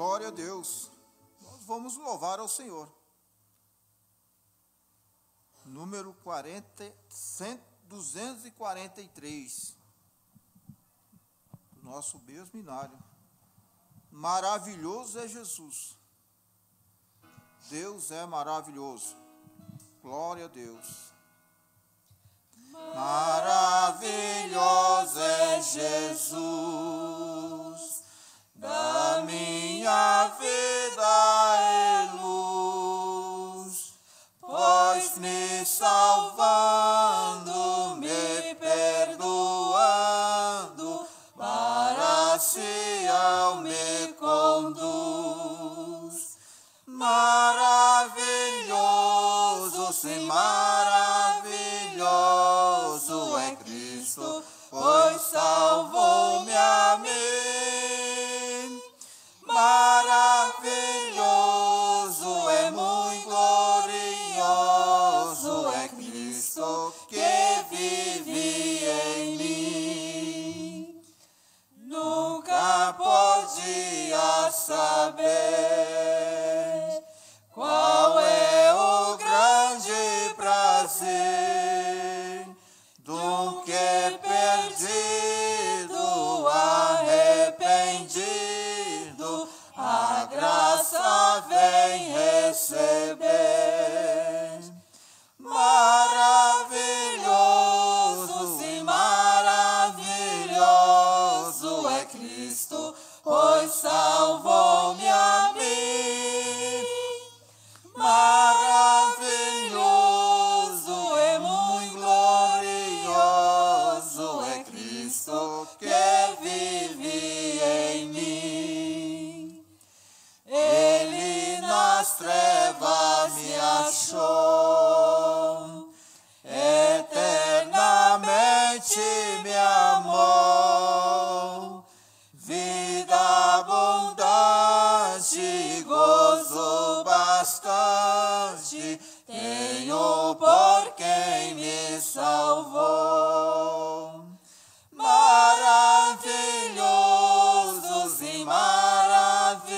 Glória a Deus. Nós vamos louvar ao Senhor. Número 243. Nosso mesmo inário. Maravilhoso é Jesus. Deus é maravilhoso. Glória a Deus. Maravilhoso é Jesus, da minha vida é luz, pois me salvando, me perdoando, para si ao me conduz. Maravilhoso, sim, maravilhoso é Cristo, pois salvou-me a mim. Maravilhoso é muito glorioso é Cristo que vive em mim. Nunca podia saber qual é o grande prazer do que é perdido, arrependido, a graça vem receber. Maravilhoso, sim, maravilhoso é Cristo, pois salvou-me a mim. Maravilhoso e muito glorioso é Cristo que vive em mim. Ele nas trevas me achou, eternamente me amou. Vida abundante, gozo bastante, tenho por quem me salvou. Maravilhoso, sim, maravilhoso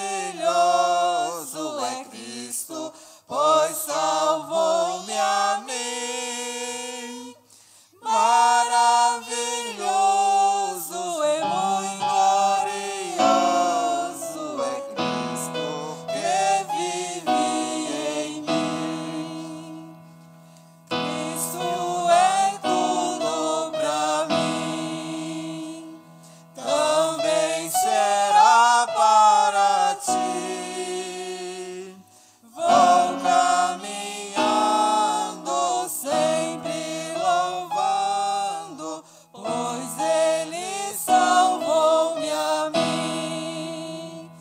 é Cristo, pois salvou-me a mim. Maravilhoso e muito glorioso é Cristo que vive em mim. Cristo é tudo pra mim, também será para ti. Vou caminhando, sempre louvando, pois Ele salvou-me a mim.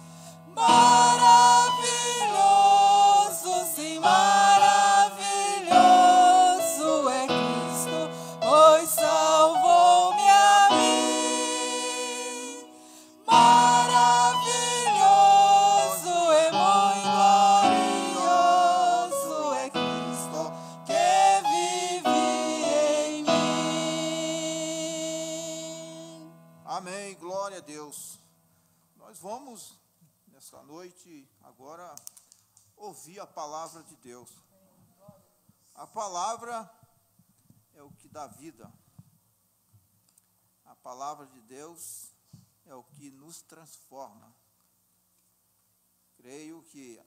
Maravilhoso, sim, maravilhoso é Cristo, pois salvou-me a mim. Maravilhoso e muito glorioso é Cristo que vive em mim. Amém, glória a Deus. Nós vamos, nesta noite, agora, ouvir a palavra de Deus. A palavra é o que dá vida. A palavra de Deus é o que nos transforma. Creio que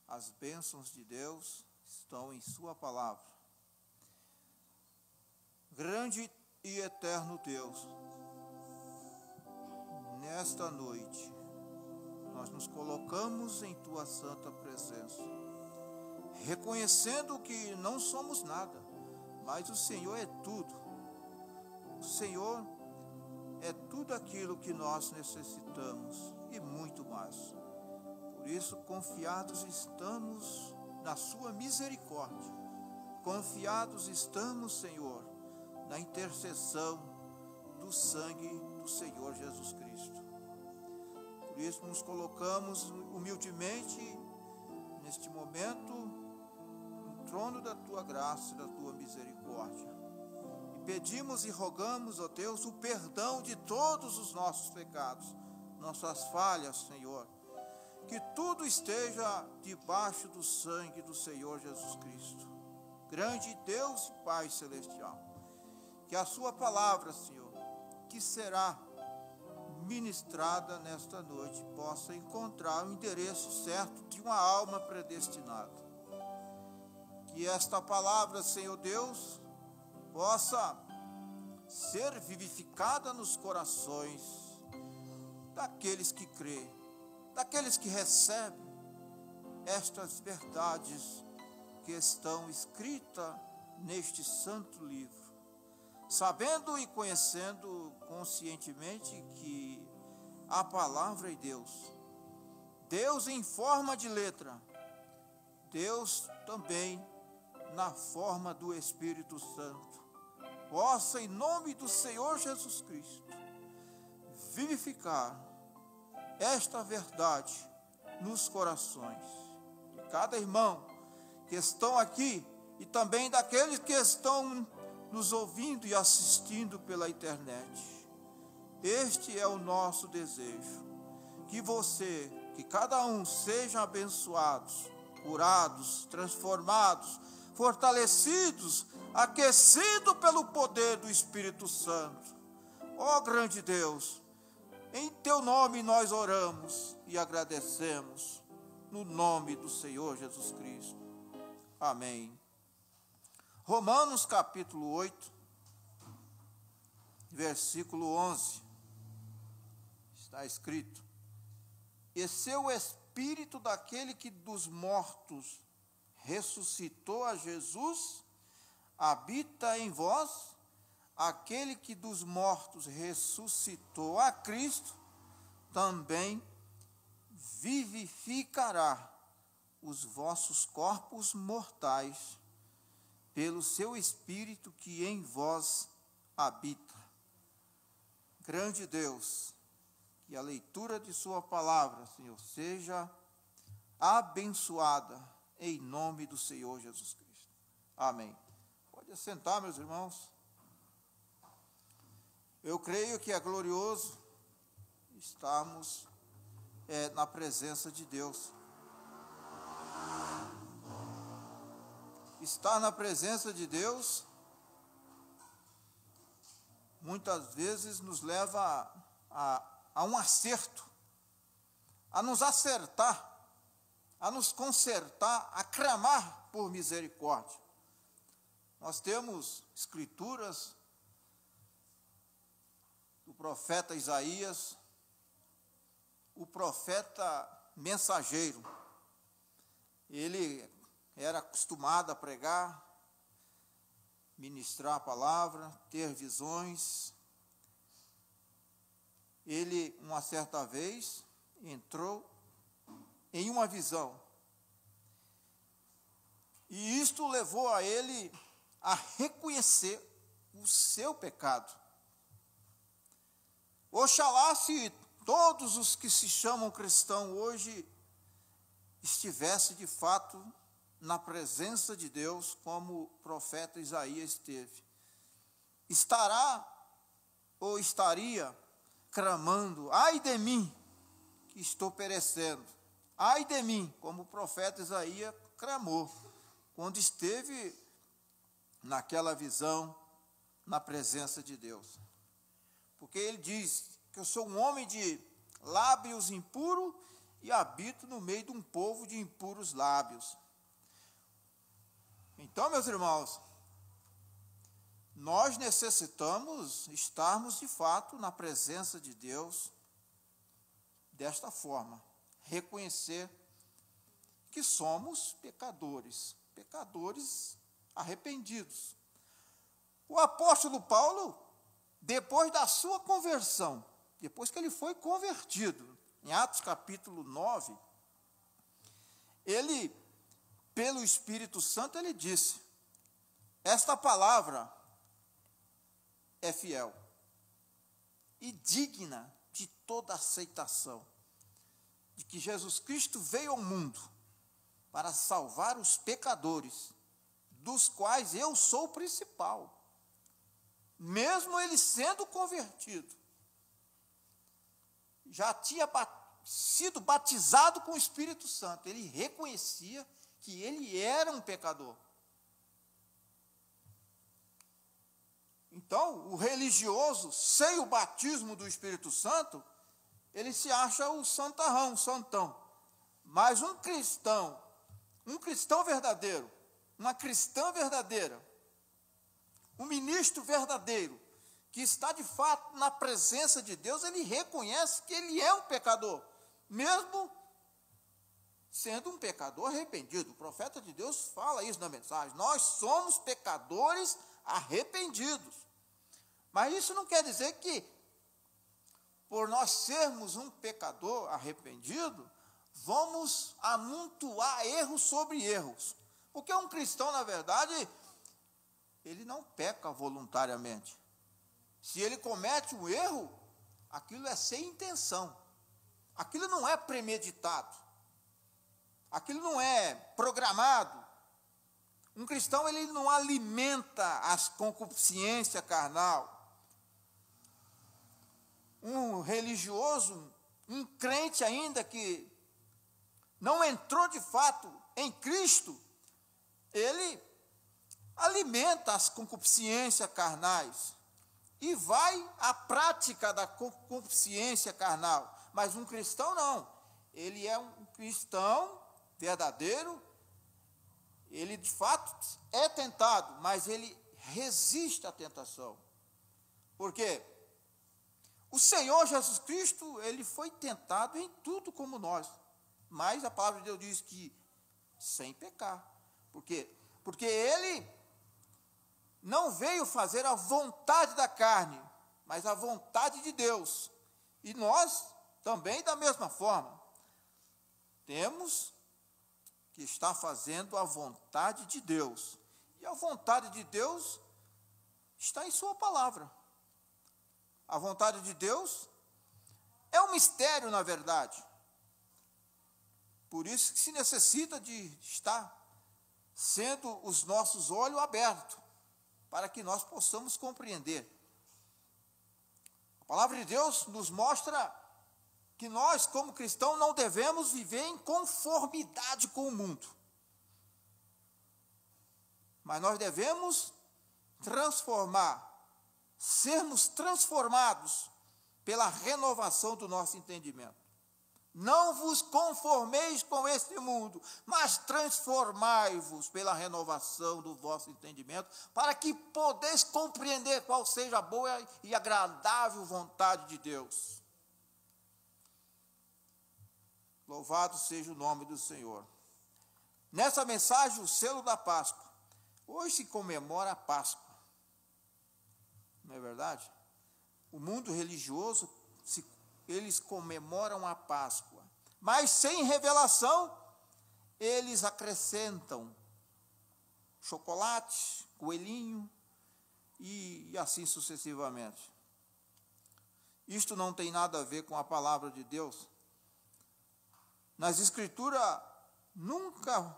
as bênçãos de Deus estão em sua palavra. Grande e eterno Deus, nesta noite, nós nos colocamos em tua santa presença, reconhecendo que não somos nada, mas o Senhor é tudo. O Senhor é tudo aquilo que nós necessitamos e muito mais. Por isso, confiados estamos na sua misericórdia. Confiados estamos, Senhor, na intercessão do sangue do Senhor Jesus Cristo. Por isso, nos colocamos humildemente neste momento no trono da tua graça e da tua misericórdia. E pedimos e rogamos, ó Deus, o perdão de todos os nossos pecados, nossas falhas, Senhor. Que tudo esteja debaixo do sangue do Senhor Jesus Cristo. Grande Deus e Pai Celestial. Que a sua palavra, Senhor, que será ministrada nesta noite, possa encontrar o endereço certo de uma alma predestinada. Que esta palavra, Senhor Deus, possa ser vivificada nos corações daqueles que creem, daqueles que recebem estas verdades que estão escritas neste santo livro, sabendo e conhecendo conscientemente que a palavra é Deus, Deus em forma de letra, Deus também na forma do Espírito Santo, possa, em nome do Senhor Jesus Cristo, vivificar esta verdade nos corações de cada irmão que estão aqui e também daqueles que estão nos ouvindo e assistindo pela internet. Este é o nosso desejo, que cada um seja abençoados, curados, transformados, fortalecidos, aquecidos pelo poder do Espírito Santo. Ó grande Deus, em teu nome nós oramos e agradecemos, no nome do Senhor Jesus Cristo. Amém. Romanos capítulo 8, versículo 11, está escrito: e se o Espírito daquele que dos mortos ressuscitou a Jesus habita em vós, aquele que dos mortos ressuscitou a Cristo também vivificará os vossos corpos mortais pelo seu Espírito que em vós habita. Grande Deus, que a leitura de sua palavra, Senhor, seja abençoada em nome do Senhor Jesus Cristo. Amém. Pode assentar, meus irmãos. Eu creio que é glorioso estarmos na presença de Deus. Estar na presença de Deus muitas vezes nos leva a um acerto, a nos acertar, a nos consertar, a clamar por misericórdia. Nós temos escrituras do profeta Isaías, o profeta mensageiro. Ele era acostumado a pregar, ministrar a palavra, ter visões. Ele, uma certa vez, entrou em uma visão. E isto levou a ele a reconhecer o seu pecado. Oxalá se todos os que se chamam cristãos hoje estivessem de fato na presença de Deus, como o profeta Isaías esteve. Estará ou estaria clamando: ai de mim, que estou perecendo. Ai de mim, como o profeta Isaías clamou, quando esteve naquela visão, na presença de Deus. Porque ele diz que eu sou um homem de lábios impuros e habito no meio de um povo de impuros lábios. Então, meus irmãos, nós necessitamos estarmos de fato na presença de Deus desta forma, reconhecer que somos pecadores arrependidos. O apóstolo Paulo, depois da sua conversão, depois que ele foi convertido, em Atos capítulo 9, ele, pelo Espírito Santo, ele disse: esta palavra é fiel e digna de toda aceitação, de que Jesus Cristo veio ao mundo para salvar os pecadores, dos quais eu sou o principal, mesmo ele sendo convertido. já tinha sido batizado com o Espírito Santo. Ele reconhecia que ele era um pecador. Então, o religioso, sem o batismo do Espírito Santo, ele se acha o santarrão, o santão. Mas um cristão verdadeiro, uma cristã verdadeira, um ministro verdadeiro, que está de fato na presença de Deus, ele reconhece que ele é um pecador, mesmo sendo um pecador arrependido. O profeta de Deus fala isso na mensagem: nós somos pecadores arrependidos. Mas isso não quer dizer que, por nós sermos um pecador arrependido, vamos amontoar erros sobre erros. Porque um cristão, na verdade, ele não peca voluntariamente. Se ele comete um erro, aquilo é sem intenção. Aquilo não é premeditado. Aquilo não é programado. Um cristão, ele não alimenta as concupiscências carnal. Um religioso, um crente ainda que não entrou de fato em Cristo, ele alimenta as concupiscências carnais e vai à prática da concupiscência carnal. Mas um cristão não. Ele é um cristão verdadeiro. Ele de fato é tentado, mas ele resiste à tentação. Por quê? O Senhor Jesus Cristo, ele foi tentado em tudo como nós. Mas a palavra de Deus diz que sem pecar. Por quê? Porque ele não veio fazer a vontade da carne, mas a vontade de Deus. E nós também da mesma forma. Temos que estar fazendo a vontade de Deus. E a vontade de Deus está em sua palavra. A vontade de Deus é um mistério, na verdade. Por isso que se necessita de estar sendo os nossos olhos abertos, para que nós possamos compreender. A palavra de Deus nos mostra que nós, como cristãos, não devemos viver em conformidade com o mundo. Mas nós devemos sermos transformados pela renovação do nosso entendimento. Não vos conformeis com este mundo, mas transformai-vos pela renovação do vosso entendimento, para que podeis compreender qual seja a boa e agradável vontade de Deus. Louvado seja o nome do Senhor. Nessa mensagem, o selo da Páscoa. Hoje se comemora a Páscoa. Não é verdade? O mundo religioso, eles comemoram a Páscoa. Mas sem revelação, eles acrescentam chocolate, coelhinho e assim sucessivamente. Isto não tem nada a ver com a palavra de Deus. Nas Escrituras, nunca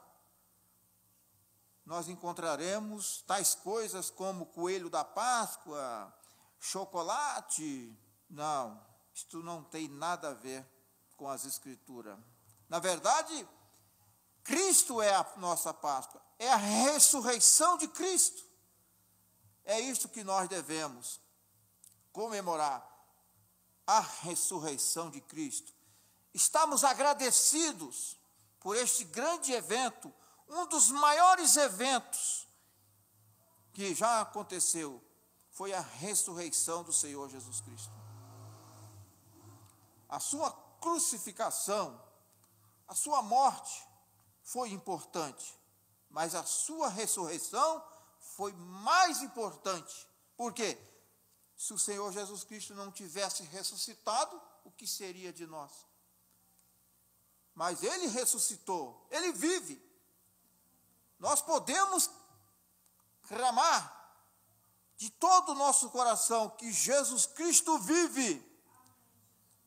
nós encontraremos tais coisas como coelho da Páscoa, chocolate. Não, isto não tem nada a ver com as Escrituras. Na verdade, Cristo é a nossa Páscoa, é a ressurreição de Cristo. É isso que nós devemos comemorar, a ressurreição de Cristo. Estamos agradecidos por este grande evento, um dos maiores eventos que já aconteceu, foi a ressurreição do Senhor Jesus Cristo. A sua crucificação, a sua morte foi importante, mas a sua ressurreição foi mais importante. Por quê? Se o Senhor Jesus Cristo não tivesse ressuscitado, o que seria de nós? Mas Ele ressuscitou, Ele vive. Nós podemos clamar de todo o nosso coração que Jesus Cristo vive,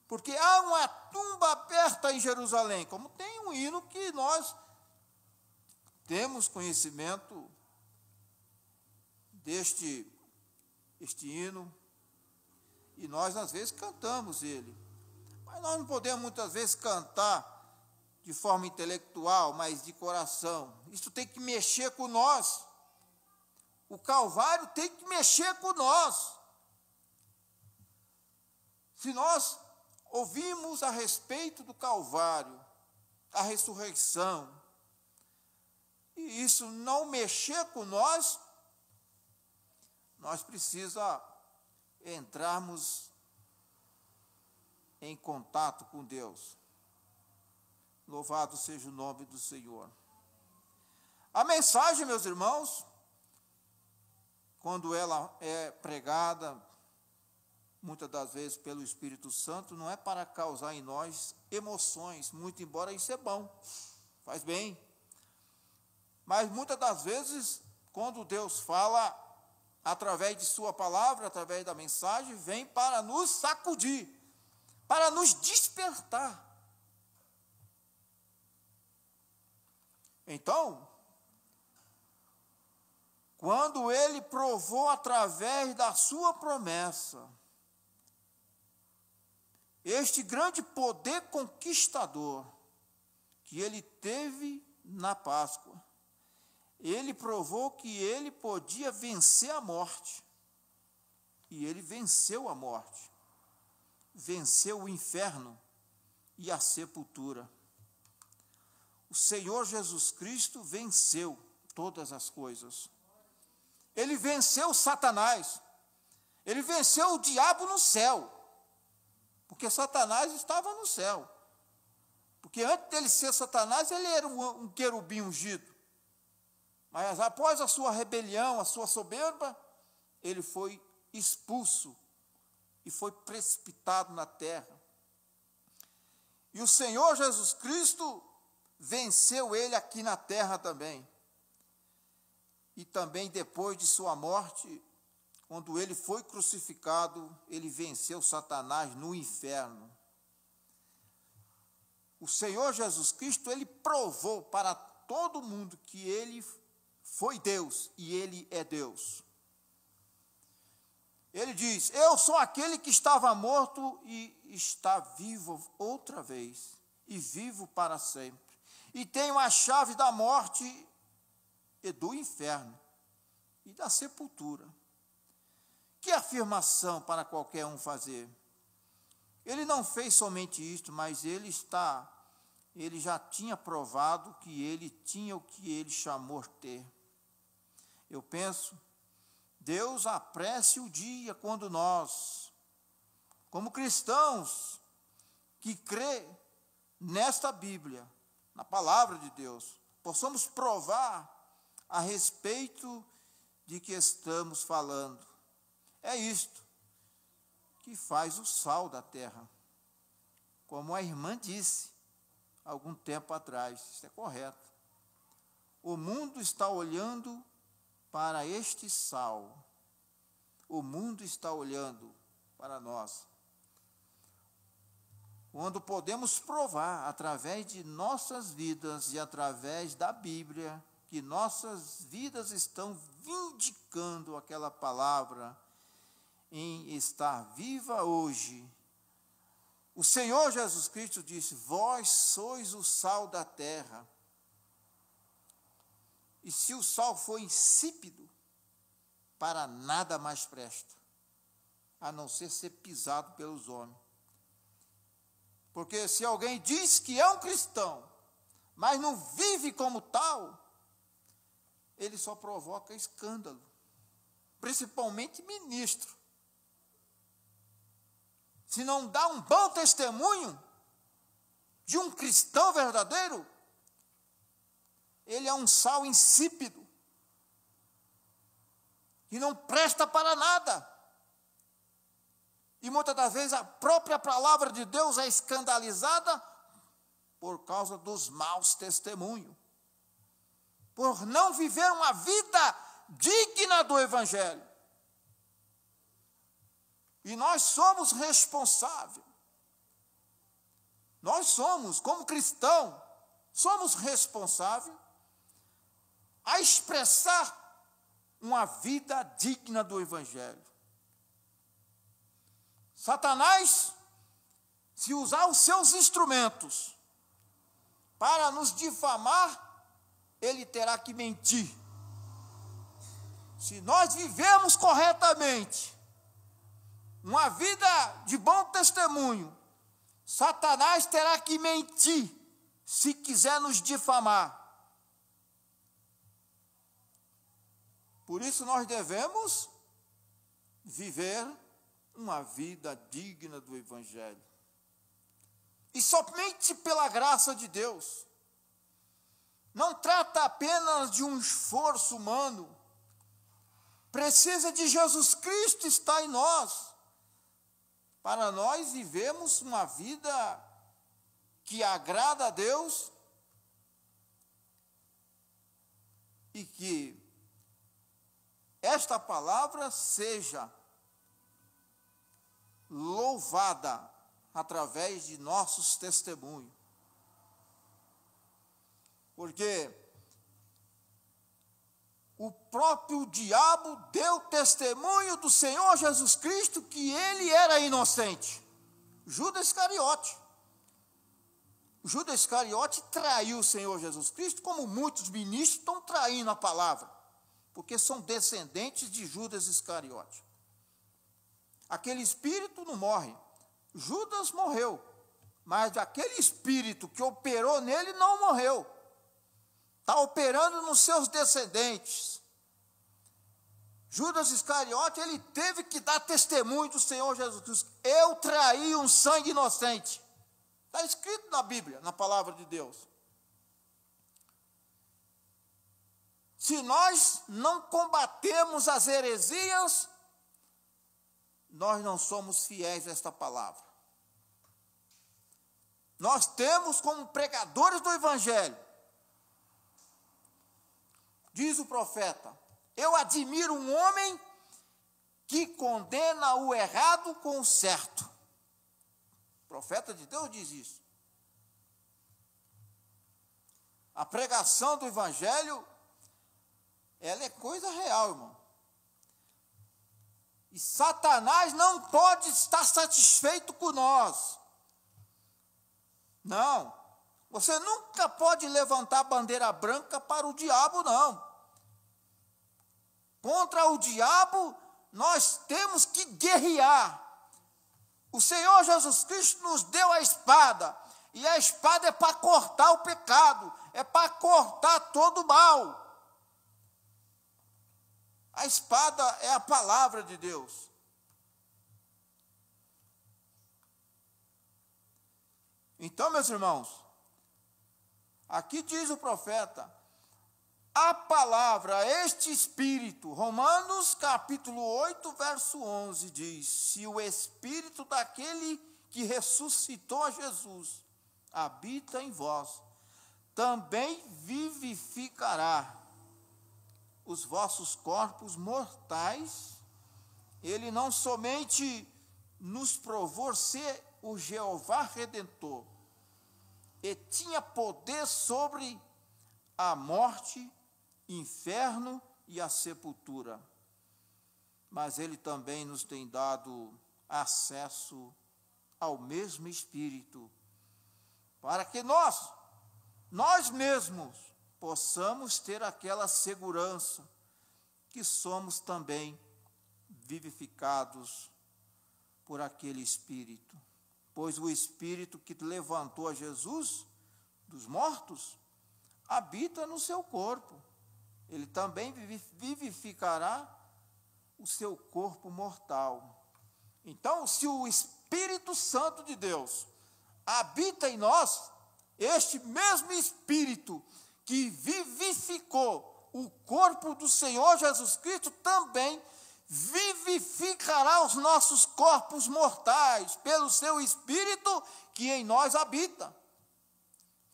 porque há uma tumba aberta em Jerusalém, como tem um hino que nós temos conhecimento deste hino, e nós às vezes cantamos ele. Mas nós não podemos muitas vezes cantar de forma intelectual, mas de coração. Isso tem que mexer com nós. O Calvário tem que mexer com nós. Se nós ouvimos a respeito do Calvário, a ressurreição, e isso não mexer com nós, nós precisamos entrarmos em contato com Deus. Louvado seja o nome do Senhor. A mensagem, meus irmãos, quando ela é pregada, muitas das vezes pelo Espírito Santo, não é para causar em nós emoções, muito embora isso é bom, faz bem. Mas muitas das vezes, quando Deus fala através de sua palavra, através da mensagem, vem para nos sacudir, para nos despertar. Então, quando ele provou através da sua promessa, este grande poder conquistador que ele teve na Páscoa, ele provou que ele podia vencer a morte. E ele venceu a morte, venceu o inferno e a sepultura. O Senhor Jesus Cristo venceu todas as coisas. Ele venceu Satanás. Ele venceu o diabo no céu. Porque Satanás estava no céu. Porque antes dele ser Satanás, ele era um querubim ungido. Mas após a sua rebelião, a sua soberba, ele foi expulso e foi precipitado na terra. E o Senhor Jesus Cristo venceu ele aqui na terra também. E também depois de sua morte, quando ele foi crucificado, ele venceu Satanás no inferno. O Senhor Jesus Cristo, ele provou para todo mundo que ele foi Deus e ele é Deus. Ele diz: eu sou aquele que estava morto e está vivo outra vez, e vivo para sempre. E tenho a chave da morte e do inferno e da sepultura. Que afirmação para qualquer um fazer. Ele não fez somente isto, mas ele já tinha provado que ele tinha o que ele chamou ter. Eu penso, Deus apresse o dia quando nós, como cristãos que crê nesta Bíblia, na palavra de Deus, possamos provar a respeito de que estamos falando. É isto que faz o sal da terra. Como a irmã disse algum tempo atrás, isso é correto. O mundo está olhando para este sal. O mundo está olhando para nós. Quando podemos provar, através de nossas vidas e através da Bíblia, que nossas vidas estão vindicando aquela palavra em estar viva hoje. O Senhor Jesus Cristo disse: vós sois o sal da terra. E se o sal for insípido, para nada mais presta, a não ser pisado pelos homens. Porque se alguém diz que é um cristão, mas não vive como tal, ele só provoca escândalo, principalmente ministro. Se não dá um bom testemunho de um cristão verdadeiro, ele é um sal insípido, que não presta para nada. E muitas das vezes a própria palavra de Deus é escandalizada por causa dos maus testemunhos, por não viver uma vida digna do Evangelho. E nós somos responsáveis. Nós somos, como cristãos, somos responsáveis a expressar uma vida digna do Evangelho. Satanás, se usar os seus instrumentos para nos difamar, ele terá que mentir. Se nós vivemos corretamente uma vida de bom testemunho, Satanás terá que mentir se quiser nos difamar. Por isso nós devemos viver uma vida digna do Evangelho. E somente pela graça de Deus. Não trata apenas de um esforço humano. Precisa de Jesus Cristo estar em nós, para nós vivermos uma vida que agrada a Deus e que esta palavra seja louvada através de nossos testemunhos. Porque o próprio diabo deu testemunho do Senhor Jesus Cristo que ele era inocente. Judas Iscariote. Judas Iscariote traiu o Senhor Jesus Cristo, como muitos ministros estão traindo a palavra, porque são descendentes de Judas Iscariote. Aquele espírito não morre. Judas morreu, mas aquele espírito que operou nele não morreu. Está operando nos seus descendentes. Judas Iscariote, ele teve que dar testemunho do Senhor Jesus Cristo. Eu traí um sangue inocente. Está escrito na Bíblia, na palavra de Deus. Se nós não combatemos as heresias, nós não somos fiéis a esta palavra. Nós temos como pregadores do Evangelho, diz o profeta, eu admiro um homem que condena o errado com o certo. O profeta de Deus diz isso. A pregação do Evangelho, ela é coisa real, irmão. E Satanás não pode estar satisfeito com nós. Não. Você nunca pode levantar bandeira branca para o diabo, não. Contra o diabo, nós temos que guerrear. O Senhor Jesus Cristo nos deu a espada. E a espada é para cortar o pecado. É para cortar todo o mal. A espada é a palavra de Deus. Então, meus irmãos, aqui diz o profeta, a palavra, este Espírito, Romanos capítulo 8, verso 11, diz, se o Espírito daquele que ressuscitou a Jesus habita em vós, também vivificará os vossos corpos mortais. Ele não somente nos provou ser o Jeová Redentor, e tinha poder sobre a morte, inferno e a sepultura, mas ele também nos tem dado acesso ao mesmo Espírito, para que nós mesmos, possamos ter aquela segurança que somos também vivificados por aquele Espírito. Pois o Espírito que levantou a Jesus dos mortos habita no seu corpo. Ele também vivificará o seu corpo mortal. Então, se o Espírito Santo de Deus habita em nós, este mesmo Espírito que vivificou o corpo do Senhor Jesus Cristo também vivificará os nossos corpos mortais pelo seu Espírito que em nós habita.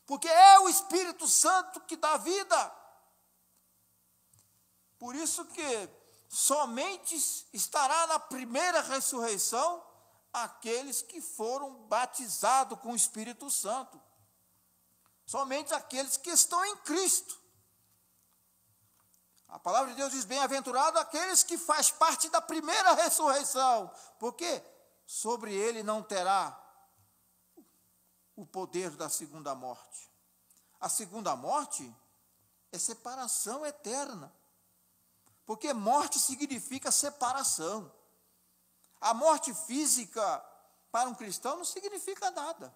Porque é o Espírito Santo que dá vida. Por isso que somente estará na primeira ressurreição aqueles que foram batizados com o Espírito Santo. Somente aqueles que estão em Cristo. A palavra de Deus diz, bem-aventurado aqueles que faz parte da primeira ressurreição, porque sobre ele não terá o poder da segunda morte. A segunda morte é separação eterna, porque morte significa separação. A morte física para um cristão não significa nada.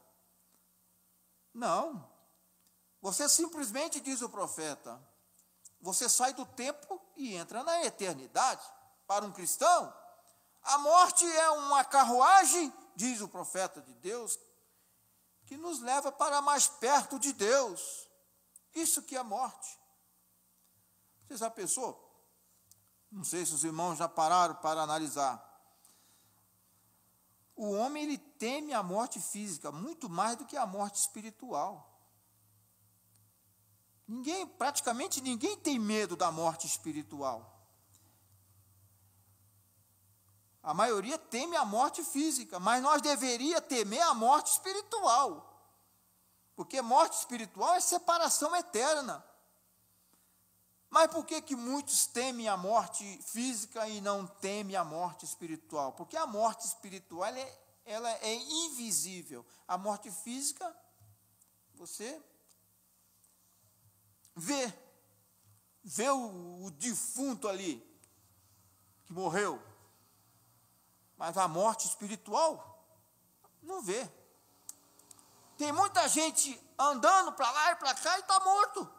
Não. Você simplesmente, diz o profeta, você sai do tempo e entra na eternidade. Para um cristão, a morte é uma carruagem, diz o profeta de Deus, que nos leva para mais perto de Deus. Isso que é a morte. Você já pensou? Não sei se os irmãos já pararam para analisar. O homem, ele teme a morte física muito mais do que a morte espiritual. Praticamente ninguém tem medo da morte espiritual. A maioria teme a morte física, mas nós deveríamos temer a morte espiritual. Porque morte espiritual é separação eterna. Mas por que muitos temem a morte física e não temem a morte espiritual? Porque a morte espiritual ela é invisível. A morte física, você vê o defunto ali, que morreu. Mas a morte espiritual, não vê. Tem muita gente andando para lá e para cá e está morto.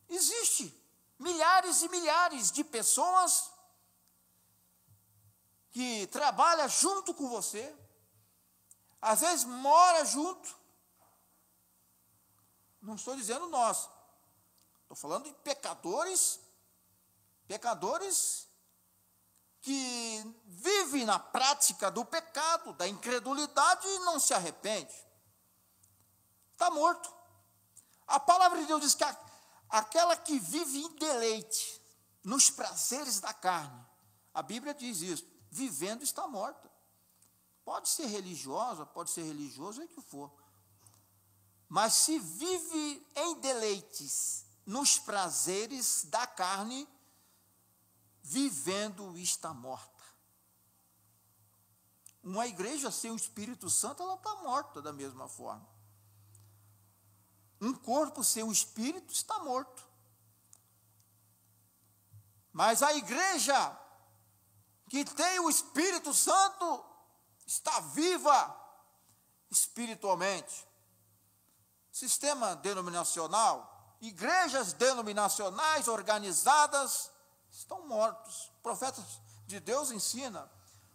Existe milhares e milhares de pessoas que trabalham junto com você, às vezes mora junto. Não estou dizendo nós, estou falando de pecadores que vivem na prática do pecado, da incredulidade e não se arrepende. Está morto. A palavra de Deus diz que aquela que vive em deleite, nos prazeres da carne, a Bíblia diz isso, vivendo está morta. Pode ser religiosa, pode ser religioso, é o que for. Mas se vive em deleites, nos prazeres da carne, vivendo está morta. Uma igreja sem o Espírito Santo, ela está morta da mesma forma. Um corpo sem o Espírito está morto. Mas a igreja que tem o Espírito Santo está viva espiritualmente. Sistema denominacional, igrejas denominacionais organizadas estão mortos. Profetas de Deus ensina,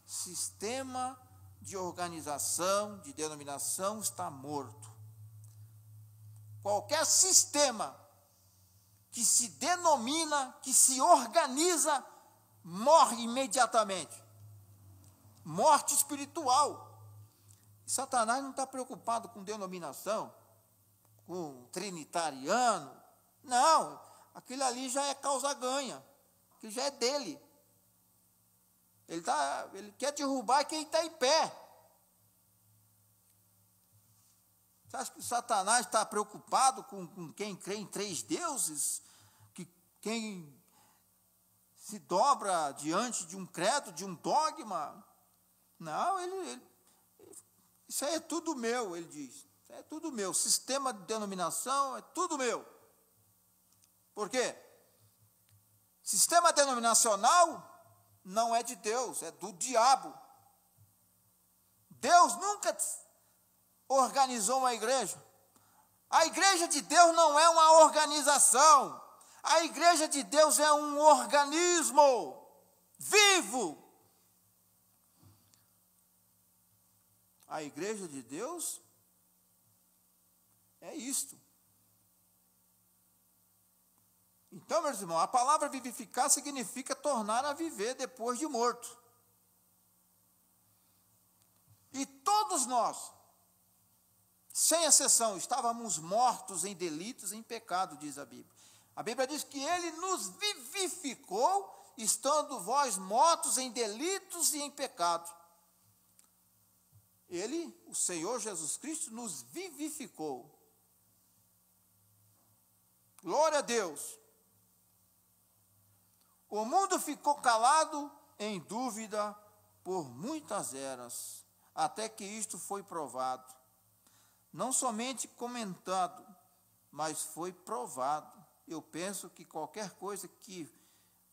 sistema de organização, de denominação está morto. Qualquer sistema que se denomina, que se organiza, morre imediatamente. Morte espiritual. Satanás não está preocupado com denominação, com trinitariano. Não, aquilo ali já é causa-ganha, aquilo já é dele. Ele quer derrubar quem está em pé. Você acha que Satanás está preocupado com quem crê em três deuses? Que quem se dobra diante de um credo, de um dogma? Não, isso aí é tudo meu, ele diz. Isso aí é tudo meu. Sistema de denominação é tudo meu. Por quê? Sistema denominacional não é de Deus, é do diabo. Deus nunca organizou uma igreja. A igreja de Deus não é uma organização. A igreja de Deus é um organismo vivo. A igreja de Deus é isto. Então, meus irmãos, a palavra vivificar significa tornar a viver depois de morto. E todos nós, sem exceção, estávamos mortos em delitos e em pecado, diz a Bíblia. A Bíblia diz que Ele nos vivificou, estando vós mortos em delitos e em pecado. Ele, o Senhor Jesus Cristo, nos vivificou. Glória a Deus. O mundo ficou calado em dúvida por muitas eras, até que isto foi provado. não somente comentado, mas foi provado. Eu penso que qualquer coisa que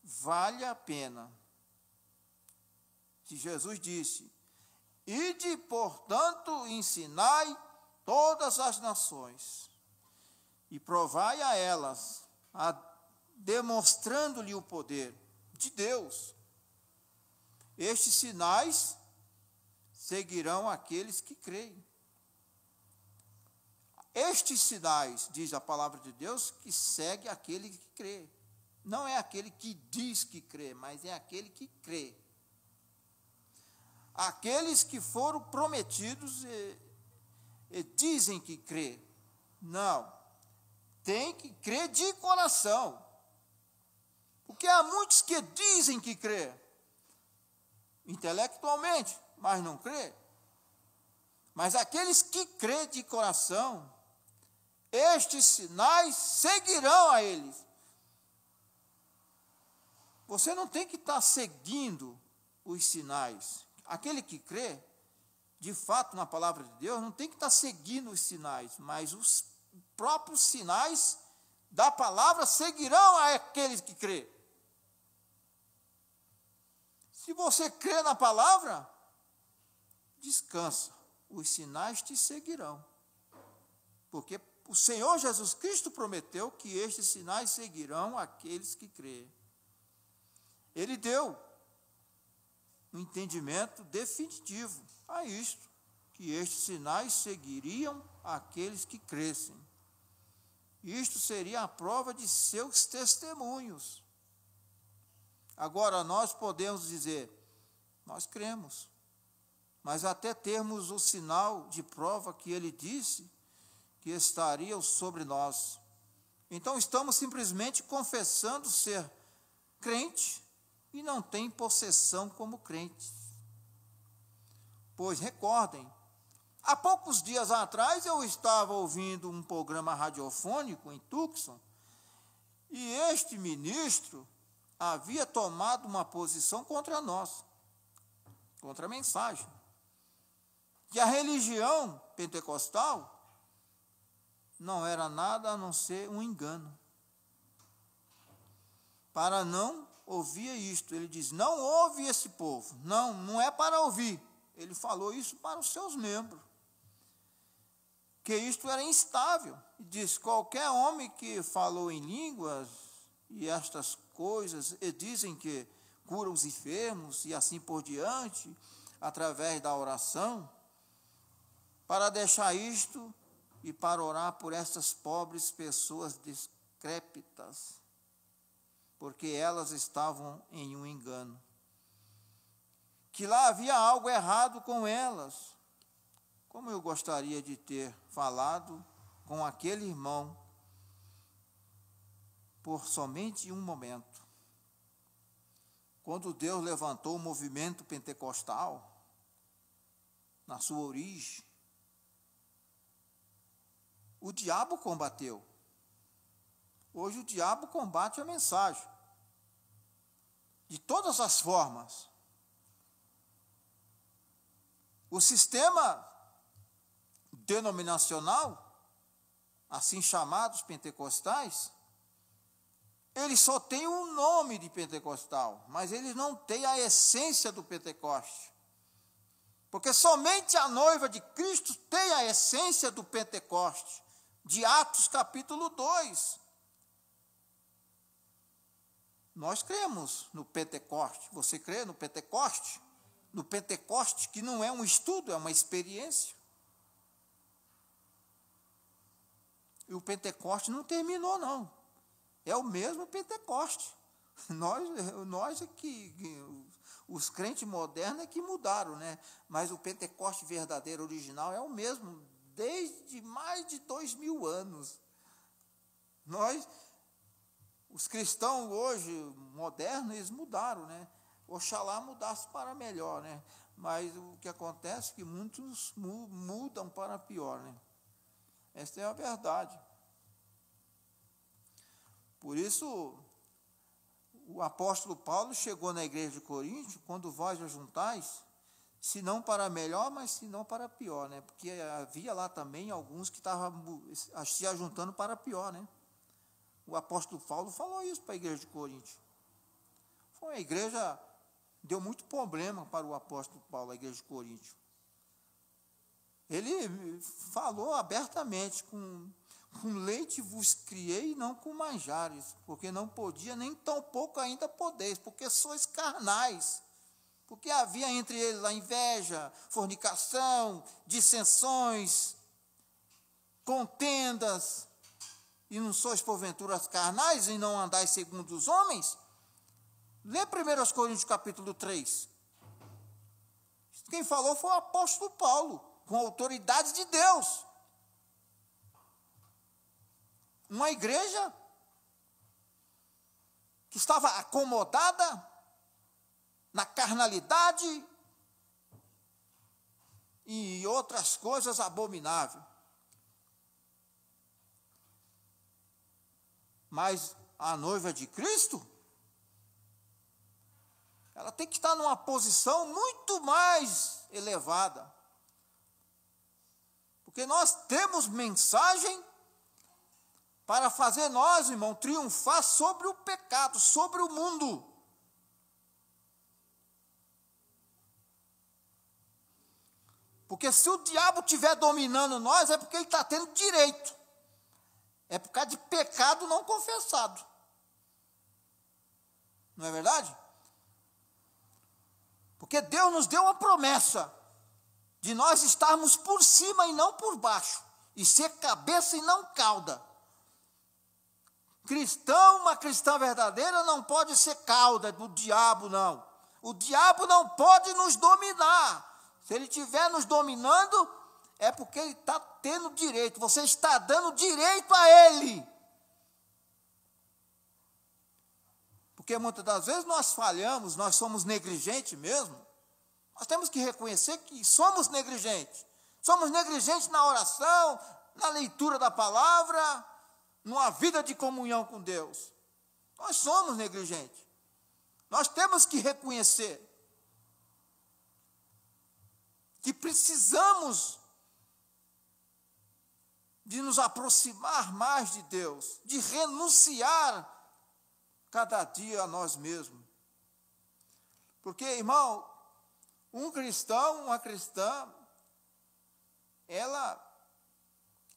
vale a pena, que Jesus disse, ide, portanto, ensinai todas as nações, e provai a elas, demonstrando-lhe o poder de Deus. Estes sinais seguirão aqueles que creem. Estes sinais, diz a palavra de Deus, que segue aquele que crê. Não é aquele que diz que crê, mas é aquele que crê. Aqueles que foram prometidos e dizem que crê. Não, tem que crer de coração. Porque há muitos que dizem que crê, intelectualmente, mas não crê. Mas aqueles que crê de coração, estes sinais seguirão a eles. Você não tem que estar seguindo os sinais. Aquele que crê, de fato, na palavra de Deus, não tem que estar seguindo os sinais, mas os próprios sinais da palavra seguirão aqueles que crê. Se você crê na palavra, descansa, os sinais te seguirão. Porque o Senhor Jesus Cristo prometeu que estes sinais seguirão aqueles que creem. Ele deu um entendimento definitivo a isto, que estes sinais seguiriam aqueles que crescem. Isto seria a prova de seus testemunhos. Agora, nós podemos dizer, nós cremos, mas até termos o sinal de prova que ele disse que estaria sobre nós. Então, estamos simplesmente confessando ser crente e não tem possessão como crente. Pois, recordem, há poucos dias atrás eu estava ouvindo um programa radiofônico em Tucson, e este ministro havia tomado uma posição contra nós, contra a mensagem, que a religião pentecostal não era nada a não ser um engano. Para não ouvir isto, ele diz, não ouve esse povo, não é para ouvir. Ele falou isso para os seus membros, que isto era instável. E diz, qualquer homem que falou em línguas e estas coisas, e dizem que cura os enfermos e assim por diante, através da oração, para deixar isto e para orar por estas pobres pessoas decrépitas, porque elas estavam em um engano, que lá havia algo errado com elas. Como eu gostaria de ter falado com aquele irmão por somente um momento. Quando Deus levantou o movimento pentecostal, na sua origem, o diabo combateu. Hoje o diabo combate a mensagem, de todas as formas. O sistema denominacional, assim chamados pentecostais, eles só têm o nome de pentecostal, mas eles não têm a essência do Pentecoste. Porque somente a noiva de Cristo tem a essência do Pentecoste, de Atos capítulo 2. Nós cremos no Pentecoste. Você crê no Pentecoste? No Pentecoste, que não é um estudo, é uma experiência. E o Pentecoste não terminou, não. É o mesmo Pentecoste. Nós é que os crentes modernos é que mudaram, né? Mas o Pentecoste verdadeiro, original, é o mesmo, desde mais de 2000 anos. Os cristãos hoje, modernos, eles mudaram, né? Oxalá mudasse para melhor, né? Mas o que acontece é que muitos mudam para pior, né? Esta é a verdade. Por isso, o apóstolo Paulo chegou na igreja de Corinto, quando vós ajuntais, se não para melhor, mas se não para pior, né? Porque havia lá também alguns que estavam se ajuntando para pior, né? O apóstolo Paulo falou isso para a igreja de Corinto. Foi uma igreja, deu muito problema para o apóstolo Paulo, a igreja de Corinto. Ele falou abertamente, com leite vos criei, não com manjares, porque não podia, nem tão pouco ainda podeis, porque sois carnais. Porque havia entre eles a inveja, fornicação, dissensões, contendas, e não sois porventura carnais e não andais segundo os homens? Lê 1 Coríntios capítulo 3. Quem falou foi o apóstolo Paulo, com a autoridade de Deus. Uma igreja que estava acomodada na carnalidade e outras coisas abomináveis. Mas a noiva de Cristo, ela tem que estar numa posição muito mais elevada. Porque nós temos mensagem para fazer nós, irmão, triunfar sobre o pecado, sobre o mundo. Porque se o diabo estiver dominando nós, é porque ele está tendo direito. É por causa de pecado não confessado. Não é verdade? Porque Deus nos deu uma promessa de nós estarmos por cima e não por baixo, e ser cabeça e não cauda. Cristão, uma cristã verdadeira não pode ser cauda do diabo, não. O diabo não pode nos dominar. Se ele estiver nos dominando, é porque ele está tendo direito. Você está dando direito a ele. Porque muitas das vezes nós falhamos, nós somos negligentes mesmo. Nós temos que reconhecer que somos negligentes. Somos negligentes na oração, na leitura da palavra, numa vida de comunhão com Deus. Nós somos negligentes. Nós temos que reconhecer que precisamos de nos aproximar mais de Deus, de renunciar cada dia a nós mesmos. Porque, irmão, um cristão, uma cristã,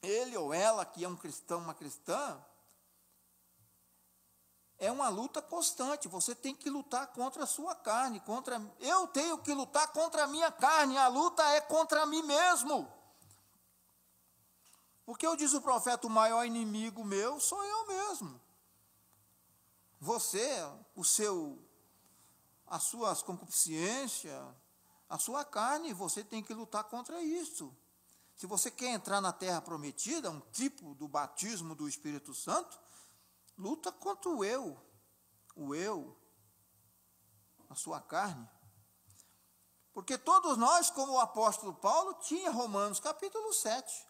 ele ou ela que é um cristão, uma cristã, é uma luta constante. Você tem que lutar contra a sua carne, eu tenho que lutar contra a minha carne, a luta é contra mim mesmo. Porque eu diz o profeta, o maior inimigo meu sou eu mesmo. Você, as suas concupiscências, a sua carne, você tem que lutar contra isso. Se você quer entrar na terra prometida, um tipo do batismo do Espírito Santo, luta contra o eu, a sua carne. Porque todos nós, como o apóstolo Paulo, tinha Romanos capítulo 7,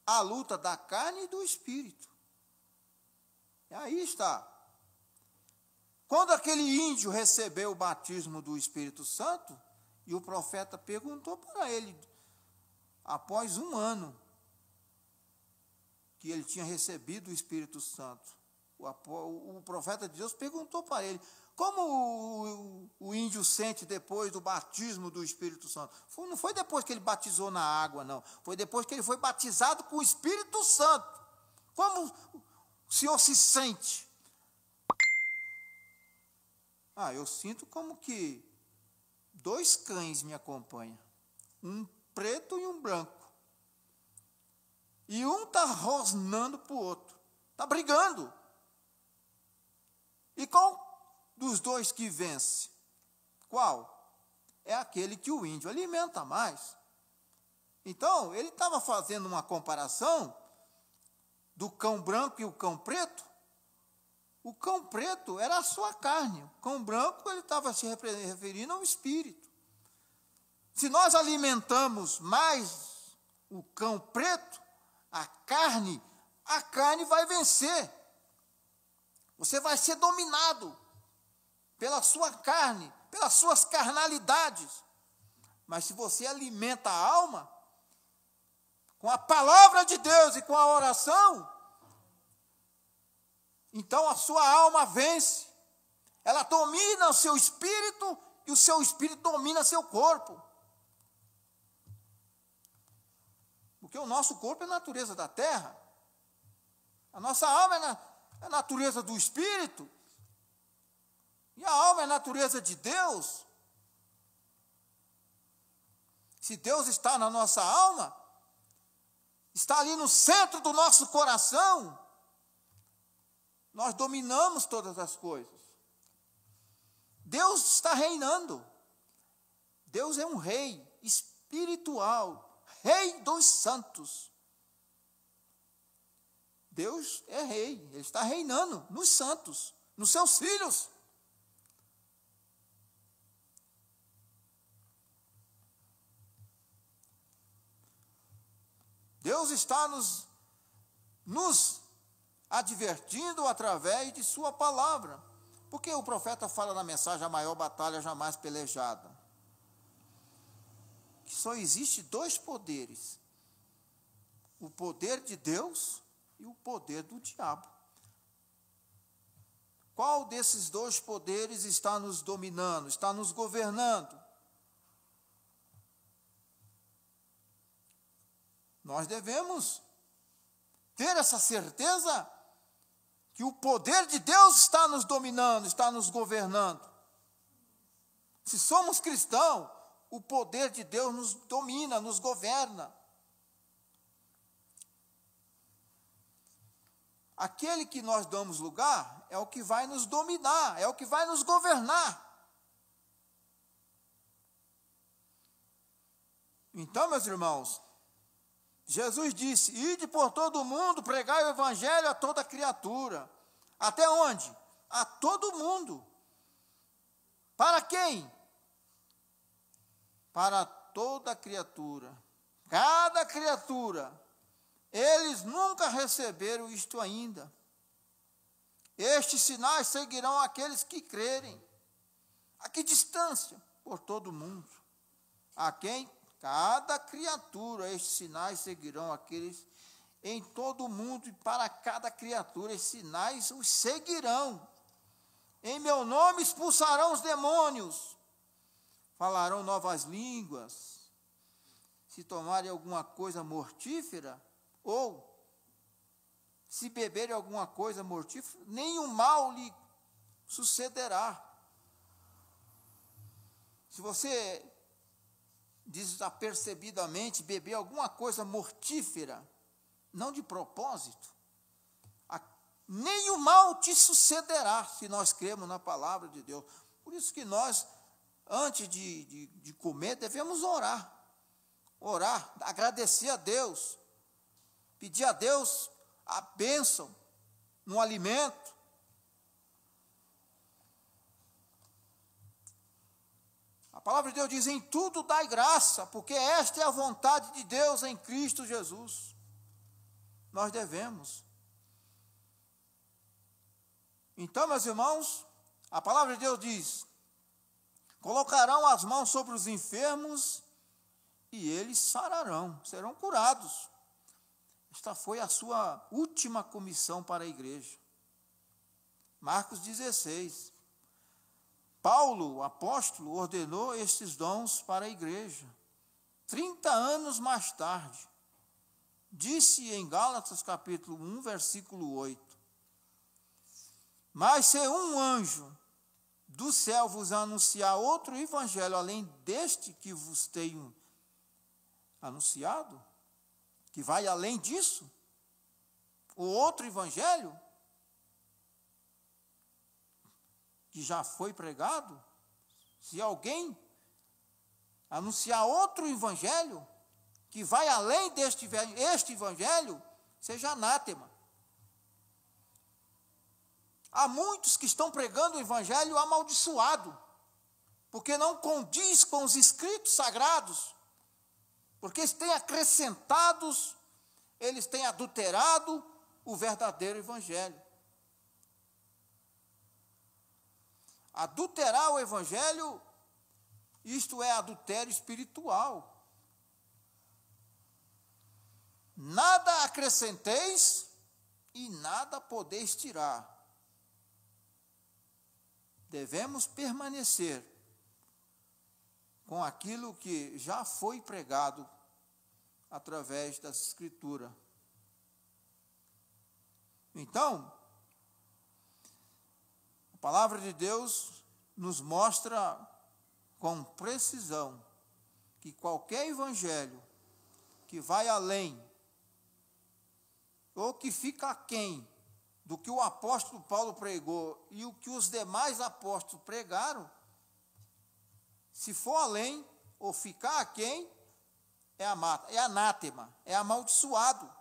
a luta da carne e do Espírito. E aí está. Quando aquele índio recebeu o batismo do Espírito Santo, e o profeta perguntou para ele, após 1 ano, que ele tinha recebido o Espírito Santo, o profeta de Deus perguntou para ele, como o índio sente depois do batismo do Espírito Santo? Não foi depois que ele batizou na água, não. Foi depois que ele foi batizado com o Espírito Santo. Como o senhor se sente? Eu sinto como que 2 cães me acompanham. Um preto e um branco. E um está rosnando para o outro. Está brigando. E qual dos 2 que vence? Qual? É aquele que o índio alimenta mais. Então, ele estava fazendo uma comparação do cão branco e o cão preto. O cão preto era a sua carne. O cão branco, ele estava se referindo ao espírito. Se nós alimentamos mais o cão preto, a carne vai vencer. Você vai ser dominado pela sua carne, pelas suas carnalidades. Mas se você alimenta a alma com a palavra de Deus e com a oração, então a sua alma vence. Ela domina o seu espírito e o seu espírito domina seu corpo. Porque o nosso corpo é a natureza da terra. A nossa alma é a natureza do espírito. E a alma é a natureza de Deus. Se Deus está na nossa alma, está ali no centro do nosso coração, nós dominamos todas as coisas. Deus está reinando. Deus é um rei espiritual, Rei dos santos. Deus é rei, Ele está reinando nos santos, nos seus filhos. Deus está nos advertindo através de sua palavra. Porque o profeta fala na mensagem, a maior batalha jamais pelejada. Que só existe dois poderes. O poder de Deus e o poder do diabo. Qual desses dois poderes está nos dominando, está nos governando? Nós devemos ter essa certeza que o poder de Deus está nos dominando, está nos governando. Se somos cristãos, o poder de Deus nos domina, nos governa. Aquele que nós damos lugar é o que vai nos dominar, é o que vai nos governar. Então, meus irmãos, Jesus disse: ide por todo o mundo, pregai o evangelho a toda criatura. Até onde? A todo mundo. Para quem? Para toda criatura. Cada criatura. Eles nunca receberam isto ainda. Estes sinais seguirão aqueles que crerem. A que distância? Por todo o mundo. A quem? Cada criatura, estes sinais seguirão aqueles em todo o mundo, e para cada criatura, esses sinais os seguirão. Em meu nome expulsarão os demônios, falarão novas línguas, se tomarem alguma coisa mortífera, ou se beberem alguma coisa mortífera, nenhum mal lhe sucederá. Se você desapercebidamente beber alguma coisa mortífera, não de propósito, nenhum mal te sucederá, se nós cremos na palavra de Deus. Por isso que nós, antes de comer, devemos orar, agradecer a Deus, pedir a Deus a bênção no alimento. A palavra de Deus diz: em tudo dai graça, porque esta é a vontade de Deus em Cristo Jesus. Nós devemos. Então, meus irmãos, a palavra de Deus diz: colocarão as mãos sobre os enfermos e eles sararão, serão curados. Esta foi a sua última comissão para a igreja. Marcos 16. Paulo, o apóstolo, ordenou estes dons para a igreja. 30 anos mais tarde, disse em Gálatas capítulo 1, versículo 8: mas se um anjo do céu vos anunciar outro evangelho, além deste que vos tenho anunciado, que vai além disso, o outro evangelho, que já foi pregado, se alguém anunciar outro evangelho, que vai além este evangelho, seja anátema. Há muitos que estão pregando o evangelho amaldiçoado, porque não condiz com os escritos sagrados, porque eles têm acrescentados, eles têm adulterado o verdadeiro evangelho. Adulterar o evangelho Isto é adultério espiritual. Nada acrescenteis e nada podeis tirar. Devemos permanecer com aquilo que já foi pregado através da Escritura. Então, a palavra de Deus nos mostra com precisão que qualquer evangelho que vai além ou que fica aquém do que o apóstolo Paulo pregou e o que os demais apóstolos pregaram, se for além ou ficar aquém, é anátema, é amaldiçoado.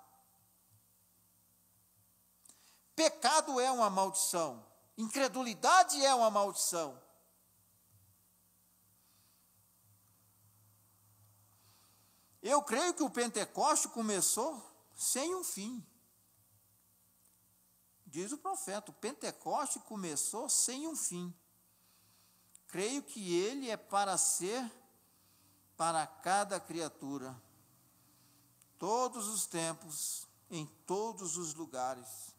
Pecado é uma maldição, incredulidade é uma maldição. Eu creio que o Pentecoste começou sem um fim. Diz o profeta, o Pentecoste começou sem um fim. Creio que ele é para ser para cada criatura, todos os tempos, em todos os lugares.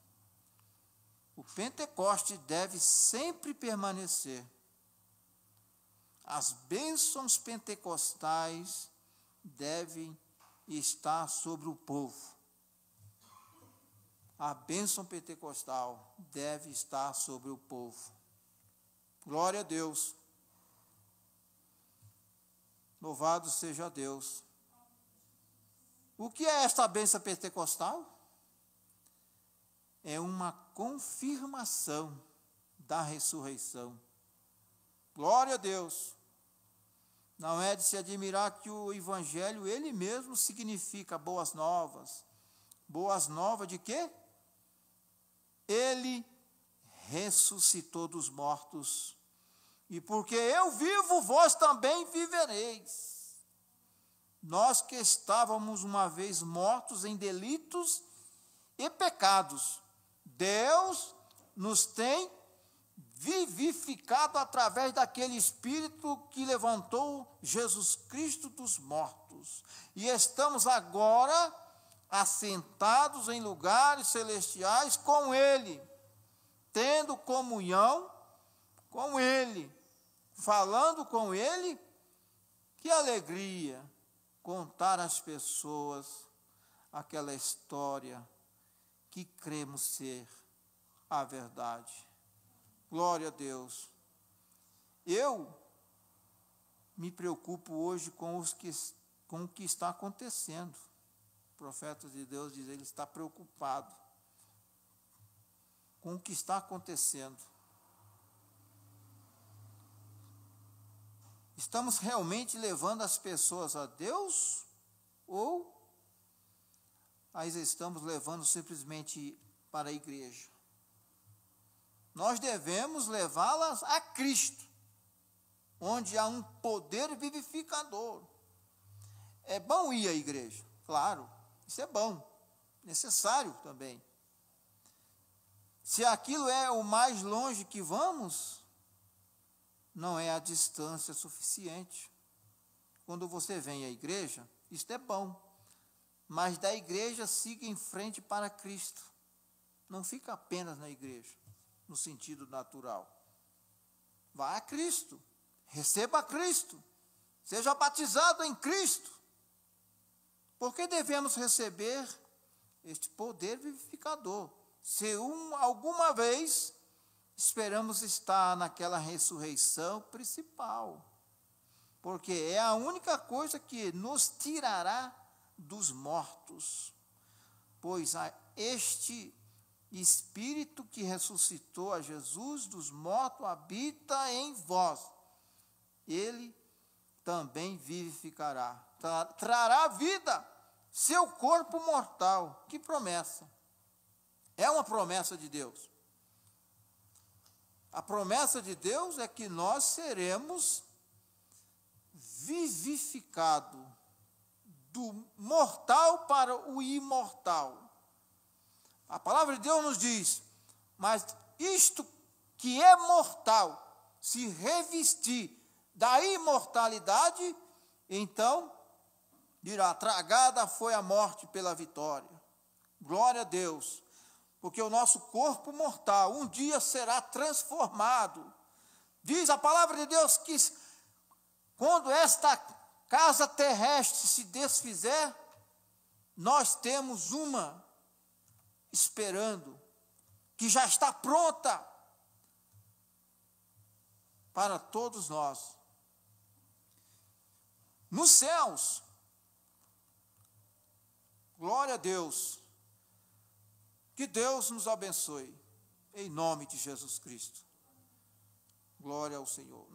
O Pentecoste deve sempre permanecer. As bênçãos pentecostais devem estar sobre o povo. A bênção pentecostal deve estar sobre o povo. Glória a Deus. Louvado seja Deus. O que é esta bênção pentecostal? É uma confirmação da ressurreição. Glória a Deus. Não é de se admirar que o evangelho, ele mesmo significa boas novas. Boas novas de quê? Ele ressuscitou dos mortos. E porque eu vivo, vós também vivereis. Nós que estávamos uma vez mortos em delitos e pecados, Deus nos tem vivificado através daquele Espírito que levantou Jesus Cristo dos mortos. E estamos agora assentados em lugares celestiais com Ele, tendo comunhão com Ele, falando com Ele. Que alegria contar às pessoas aquela história que cremos ser a verdade. Glória a Deus. Eu me preocupo hoje com o que está acontecendo. O profeta de Deus diz, ele está preocupado com o que está acontecendo. Estamos realmente levando as pessoas a Deus ou as estamos levando simplesmente para a igreja? Nós devemos levá-las a Cristo, onde há um poder vivificador. É bom ir à igreja, claro, isso é bom, necessário também. Se aquilo é o mais longe que vamos, não é a distância suficiente. Quando você vem à igreja, isto é bom, mas da igreja siga em frente para Cristo. Não fica apenas na igreja, no sentido natural. Vá a Cristo, receba a Cristo, seja batizado em Cristo. Porque devemos receber este poder vivificador. Se alguma vez esperamos estar naquela ressurreição principal, porque é a única coisa que nos tirará dos mortos, pois este Espírito que ressuscitou a Jesus dos mortos habita em vós. Ele também vivificará, trará vida, seu corpo mortal. Que promessa! É uma promessa de Deus. A promessa de Deus é que nós seremos vivificados do mortal para o imortal. A palavra de Deus nos diz, mas isto que é mortal, se revestir da imortalidade, então dirá: tragada foi a morte pela vitória. Glória a Deus, porque o nosso corpo mortal um dia será transformado. Diz a palavra de Deus que quando esta casa terrestre se desfizer, nós temos uma esperando, que já está pronta para todos nós. Nos céus, glória a Deus, que Deus nos abençoe, em nome de Jesus Cristo. Glória ao Senhor.